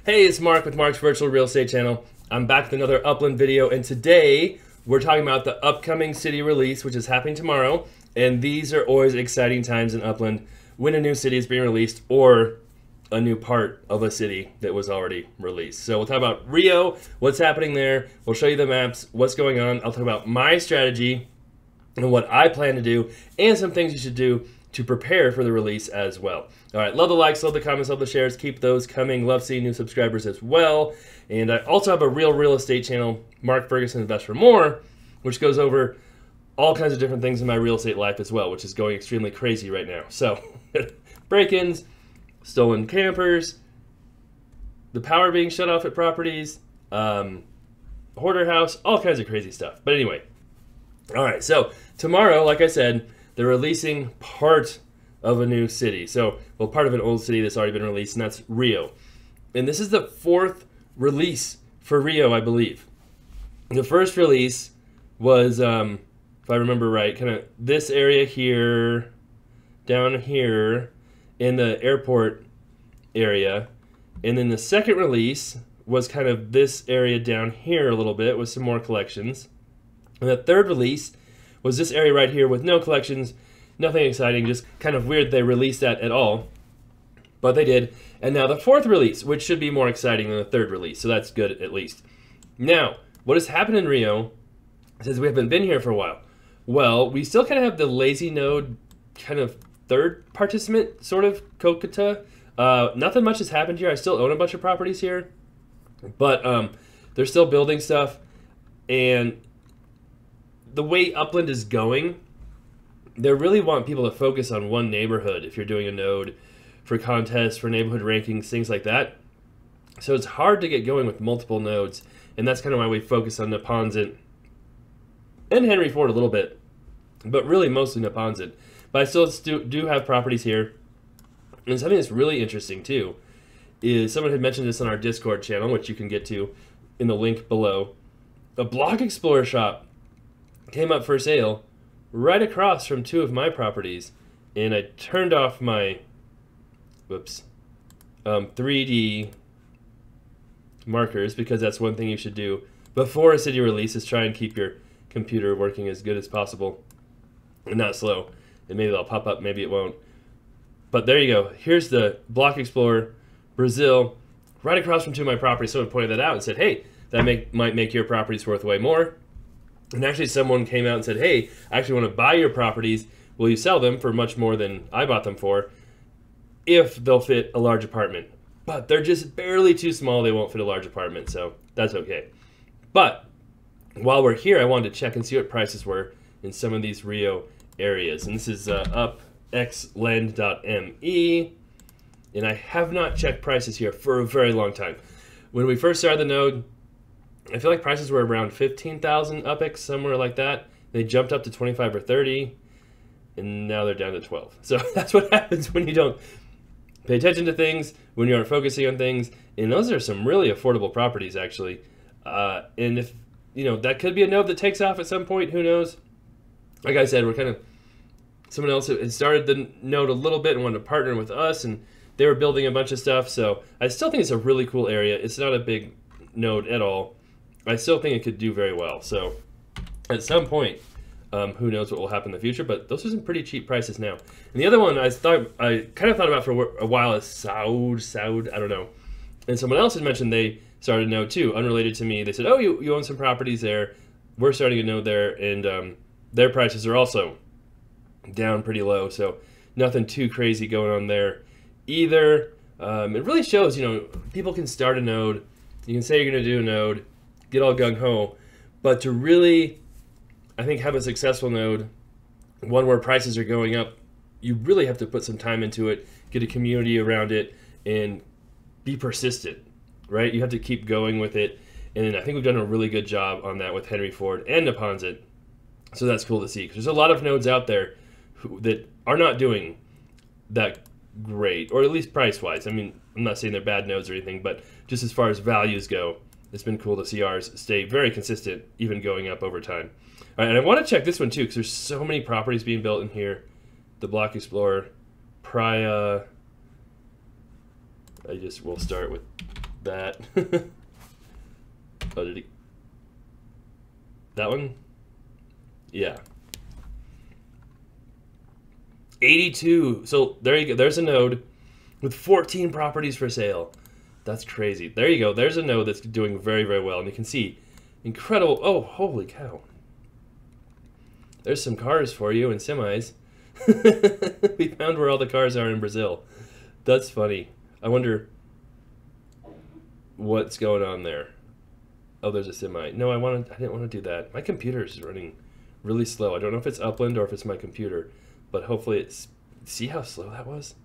Hey, it's Mark with Mark's Virtual Real Estate Channel. I'm back with another Upland video, and today we're talking about the upcoming city release, which is happening tomorrow. And these are always exciting times in Upland when a new city is being released or a new part of a city that was already released. So we'll talk about Rio, what's happening there. We'll show you the maps, what's going on. I'll talk about my strategy and what I plan to do, and some things you should do to prepare for the release as well. All right, love the likes, love the comments, love the shares. Keep those coming. Love seeing new subscribers as well. And I also have a real estate channel, Mark Ferguson Invest for More, which goes over all kinds of different things in my real estate life as well, which is going extremely crazy right now. So break-ins, stolen campers, the power being shut off at properties, hoarder house, all kinds of crazy stuff. But anyway, all right, so tomorrow, like I said, they're releasing part of a new city. So, well, part of an old city that's already been released, and that's Rio. And this is the fourth release for Rio, I believe. The first release was, if I remember right, kind of this area here, down here, in the airport area. And then the second release was kind of this area down here a little bit with some more collections. And the third release was this area right here with no collections, nothing exciting, just kind of weird they released that at all. But they did. And now the fourth release, which should be more exciting than the third release, so that's good at least. Now, what has happened in Rio, since we haven't been here for a while? Well, we still kind of have the lazy node kind of third participant sort of Kokata. Nothing much has happened here. I still own a bunch of properties here, but they're still building stuff. And the way Upland is going, they really want people to focus on one neighborhood if you're doing a node for contests, for neighborhood rankings, things like that. So it's hard to get going with multiple nodes, and that's kind of why we focus on Neponsit and Henry Ford a little bit, but really mostly Neponsit. But I still do have properties here. And something that's really interesting too is someone had mentioned this on our Discord channel, which you can get to in the link below. A Block Explorer shop came up for sale right across from two of my properties, and I turned off my 3D markers, because that's one thing you should do before a city release, is try and keep your computer working as good as possible and not slow. And maybe they'll pop up, maybe it won't. But there you go. Here's the Block Explorer Brazil right across from two of my properties. Someone pointed that out and said, hey, that might make your properties worth way more. And actually someone came out and said, hey, I actually want to buy your properties. Will you sell them for much more than I bought them for if they'll fit a large apartment? But they're just barely too small. They won't fit a large apartment, so that's okay. But while we're here, I wanted to check and see what prices were in some of these Rio areas. And this is upxlend.me. And I have not checked prices here for a very long time. When we first started the node, I feel like prices were around 15,000 UPX, somewhere like that. They jumped up to 25 or 30, and now they're down to 12. So that's what happens when you don't pay attention to things, when you aren't focusing on things. And those are some really affordable properties, actually. And if, you know, that could be a node that takes off at some point, who knows? Like I said, we're kind of, someone else had started the node a little bit and wanted to partner with us, and they were building a bunch of stuff. So I still think it's a really cool area. It's not a big node at all. I still think it could do very well. So at some point, who knows what will happen in the future, but those are some pretty cheap prices now. And the other one I kind of thought about for a while is Saud, I don't know. And someone else had mentioned they started a node too, unrelated to me. They said, oh, you own some properties there. We're starting a node there, and their prices are also down pretty low. So nothing too crazy going on there either. It really shows, you know, people can start a node. You can say you're going to do a node, get all gung-ho, but to really, I think, have a successful node, one where prices are going up, you really have to put some time into it, get a community around it, and be persistent, right? You have to keep going with it, and I think we've done a really good job on that with Henry Ford and Neponsit, so that's cool to see, because there's a lot of nodes out there that are not doing that great, or at least price-wise. I mean, I'm not saying they're bad nodes or anything, but just as far as values go, it's been cool to see ours stay very consistent, even going up over time. All right, and I want to check this one too, because there's so many properties being built in here. The Block Explorer, Praia. We'll start with that. Oh, did he? That one? Yeah. 82. So there you go. There's a node with 14 properties for sale. That's crazy. There you go. There's a node that's doing very, very well. And you can see incredible. Oh, holy cow. There's some cars for you and semis. We found where all the cars are in Brazil. That's funny. I wonder what's going on there. Oh, there's a semi. No, I didn't want to do that. My computer is running really slow. I don't know if it's Upland or if it's my computer, but hopefully it's... See how slow that was?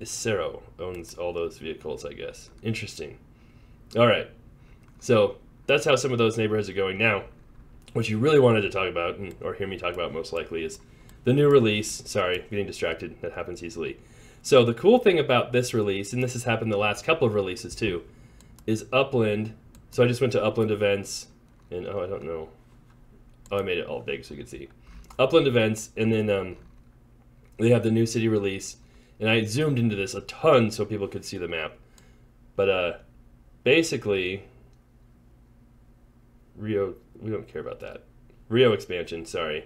Isero owns all those vehicles, I guess. Interesting. All right. So that's how some of those neighborhoods are going. Now, what you really wanted to talk about, or hear me talk about most likely, is the new release. Sorry, getting distracted. That happens easily. So the cool thing about this release, and this has happened the last couple of releases too, is Upland. So I just went to Upland events, and oh, I don't know. Oh, I made it all big so you could see. Upland events, and then they have the new city release, and I zoomed into this a ton so people could see the map. But basically, Rio, we don't care about that. Rio expansion, sorry.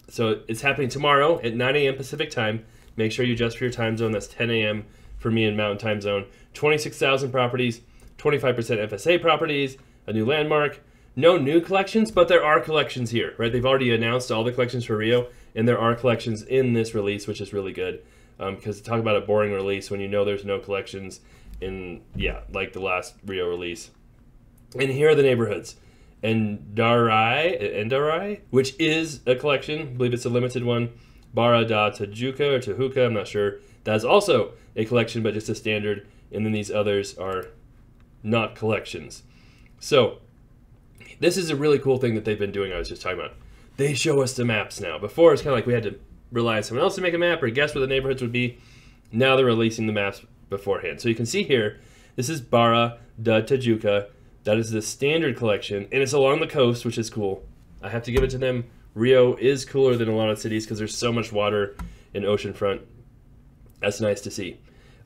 So it's happening tomorrow at 9 a.m. Pacific time. Make sure you adjust for your time zone. That's 10 a.m. for me in Mountain Time Zone. 26,000 properties, 25% FSA properties, a new landmark. No new collections, but there are collections here, right? They've already announced all the collections for Rio, and there are collections in this release, which is really good. Because talk about a boring release when you know there's no collections in, yeah, like the last Rio release. And here are the neighborhoods. Endarai, which is a collection. I believe it's a limited one. Barra da Tijuca or Tijuca, I'm not sure. That's also a collection, but just a standard. And then these others are not collections. So this is a really cool thing that they've been doing. I was just talking about. They show us the maps now. Before, it's kind of like we had to rely on someone else to make a map or guess where the neighborhoods would be. Now they're releasing the maps beforehand. So you can see here, this is Barra da Tijuca. That is the standard collection, and it's along the coast, which is cool. I have to give it to them. Rio is cooler than a lot of cities because there's so much water and oceanfront. That's nice to see.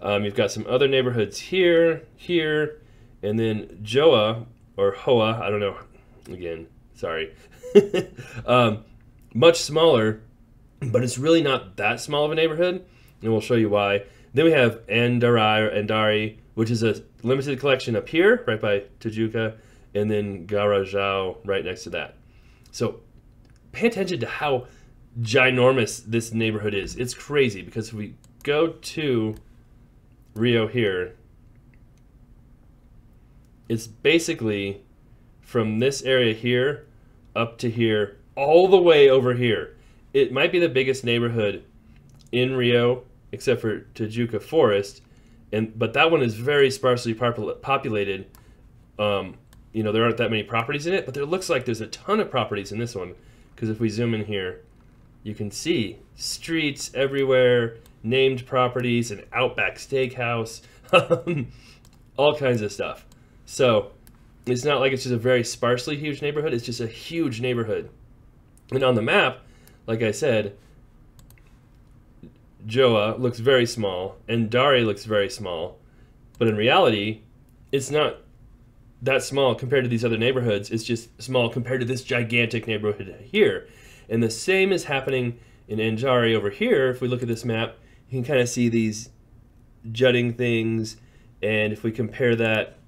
You've got some other neighborhoods here, and then Joa, or Hoa, I don't know. Again, sorry. Much smaller, but it's really not that small of a neighborhood, and we'll show you why. Then we have Endari, which is a limited collection up here, right by Tijuca, and then Garajao right next to that. So pay attention to how ginormous this neighborhood is. It's crazy because if we go to Rio here, it's basically from this area here up to here, all the way over here. It might be the biggest neighborhood in Rio, except for Tijuca Forest, but that one is very sparsely populated. You know, there aren't that many properties in it, but there looks like there's a ton of properties in this one, because if we zoom in here, you can see streets everywhere, named properties, an Outback Steakhouse, all kinds of stuff. So it's not like it's just a very sparsely huge neighborhood, it's just a huge neighborhood. And on the map, like I said, Joa looks very small, and Dari looks very small, but in reality, it's not that small compared to these other neighborhoods. It's just small compared to this gigantic neighborhood here. And the same is happening in Enjari over here. If we look at this map, you can kind of see these jutting things, and if we compare that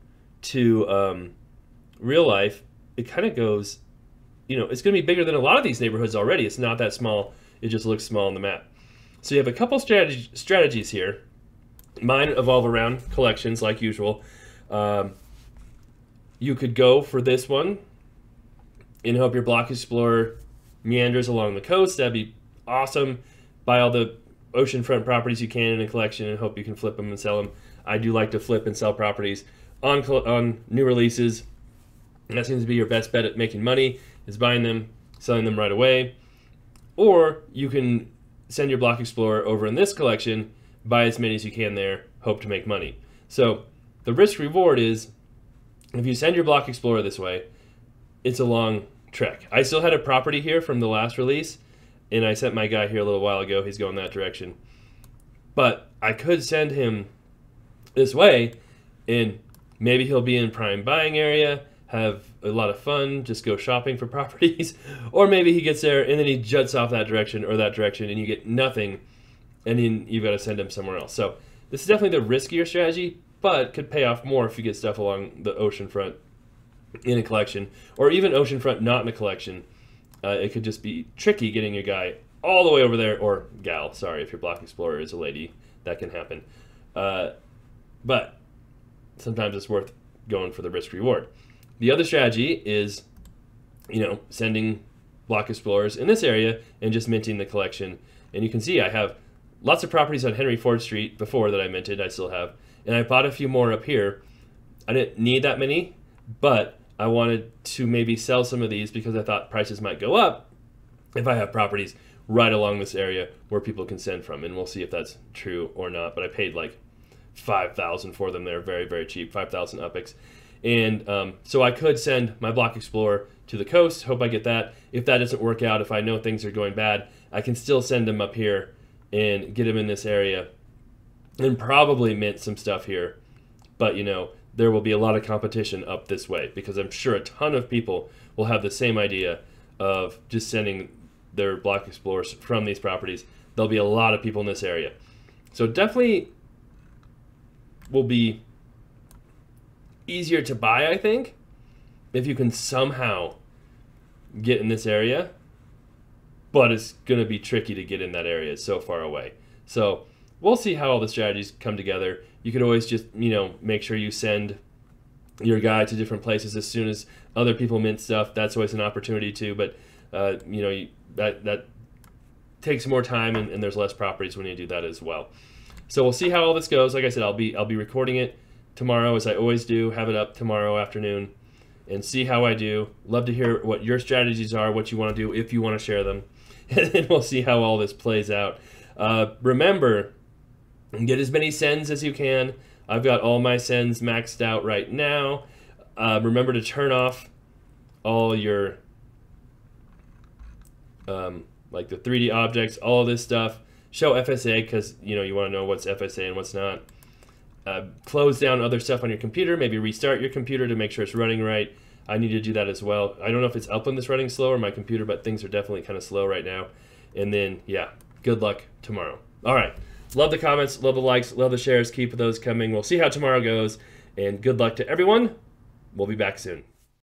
to real life, it kind of goes, you know, it's going to be bigger than a lot of these neighborhoods already. It's not that small. It just looks small on the map. So you have a couple strategies here. Mine evolve around collections like usual. You could go for this one and hope your block explorer meanders along the coast. That'd be awesome. Buy all the oceanfront properties you can in a collection and hope you can flip them and sell them. I do like to flip and sell properties on new releases. And that seems to be your best bet at making money, is buying them, selling them right away. Or you can send your block explorer over in this collection, buy as many as you can there, hope to make money. So the risk reward is, if you send your block explorer this way, it's a long trek. I still had a property here from the last release, and I sent my guy here a little while ago. He's going that direction. But I could send him this way, And maybe he'll be in prime buying area, have a lot of fun, just go shopping for properties. Or maybe he gets there and then he juts off that direction or that direction and you get nothing, and then you've got to send him somewhere else. So this is definitely the riskier strategy, but could pay off more if you get stuff along the oceanfront in a collection, or even oceanfront not in a collection. It could just be tricky getting your guy all the way over there, or gal, sorry, if your block explorer is a lady, that can happen. But sometimes it's worth going for the risk reward. The other strategy is, sending block explorers in this area and just minting the collection. And you can see I have lots of properties on Henry Ford Street before that I minted, I still have. And I bought a few more up here. I didn't need that many, but I wanted to maybe sell some of these because I thought prices might go up if I have properties right along this area where people can send from. And we'll see if that's true or not. But I paid like $5,000 for them. They're very, very cheap, 5,000 UPIX. And so I could send my block explorer to the coast. Hope I get that. If that doesn't work out, if I know things are going bad, I can still send them up here and get them in this area and probably mint some stuff here. But, there will be a lot of competition up this way because I'm sure a ton of people will have the same idea of just sending their block explorers from these properties. There'll be a lot of people in this area. So definitely will be easier to buy, I think, if you can somehow get in this area, but it's going to be tricky to get in that area. It's so far away. So we'll see how all the strategies come together. You could always just, make sure you send your guy to different places as soon as other people mint stuff. That's always an opportunity too, but that takes more time and there's less properties when you do that as well. So we'll see how all this goes. Like I said, I'll be recording it tomorrow, as I always do, have it up tomorrow afternoon and see how I do. Love to hear what your strategies are, what you want to do, if you want to share them. And we'll see how all this plays out. Remember, get as many sends as you can. I've got all my sends maxed out right now. Remember to turn off all your, like the 3D objects, all of this stuff. Show FSA because, you want to know what's FSA and what's not. Close down other stuff on your computer. Maybe restart your computer to make sure it's running right. I need to do that as well. I don't know if it's Upland that's running slow or my computer, but things are definitely kind of slow right now. And then, yeah, good luck tomorrow. All right. Love the comments, love the likes, love the shares. Keep those coming. We'll see how tomorrow goes. And good luck to everyone. We'll be back soon.